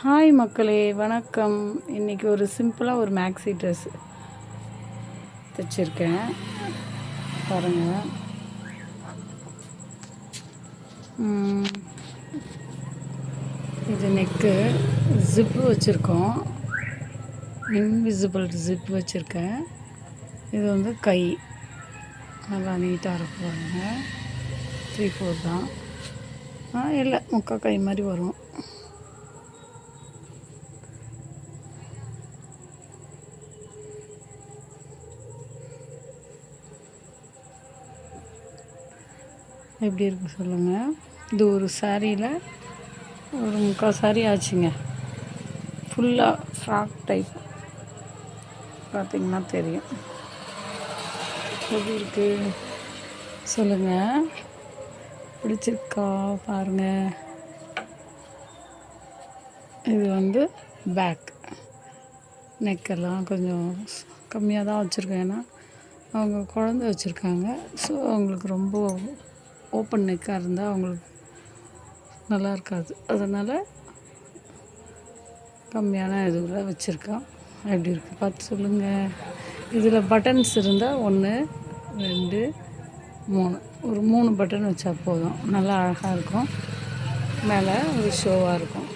Hi மக்களே, வணக்கம். இன்றைக்கி ஒரு சிம்பிளாக ஒரு மேக்ஸி ட்ரெஸ் தைச்சிருக்கேன் பாருங்கள். இது நெக்கு, ஜிப்பு வச்சுருக்கோம், இன்விசிபிள் ஜிப் வச்சுருக்கேன். இது வந்து கை நல்லா நீட்டாக இருக்கும் பாருங்கள். 3/4 தான், இல்லை முக்கால் கை மாதிரி வரும். எப்படி இருக்குது சொல்லுங்கள். இது ஒரு சாரியில் ஒரு முக்கால் சாரி ஆச்சுங்க. ஃபுல்லாக ஃப்ராக் டைப் பார்த்திங்கன்னா தெரியும். எப்படி இருக்குது சொல்லுங்கள். பிடிச்சிருக்கா பாருங்கள். இது வந்து பேக் நெக்கெல்லாம் கொஞ்சம் கம்மியாக தான் வச்சுருக்கேன். ஏன்னா அவங்க குழந்தை வச்சுருக்காங்க. ஸோ அவங்களுக்கு ரொம்ப ஓப்பன் நெக்காக இருந்தால் அவங்களுக்கு நல்லா இருக்காது. அதனால் கம்மியான இதுவில் வச்சுருக்கோம். எப்படி இருக்குது பார்த்து சொல்லுங்கள். இதில் பட்டன்ஸ் இருந்தால் 1 2 3 ஒரு 3 பட்டன் வச்சா போதும். நல்லா அழகாக இருக்கும். மேலே ஒரு ஷோவாக இருக்கும்.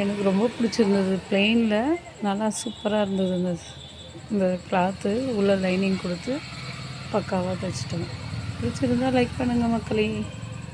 எனக்கு ரொம்ப பிடிச்சிருந்தது. ப்ளெயினில் நல்லா சூப்பராக இருந்தது. இந்த கிளாத்து உள்ள லைனிங் கொடுத்து பக்காவாக தைச்சிட்டோம். பிடிச்சிருந்தால் லைக் பண்ணுங்கள் மக்களே.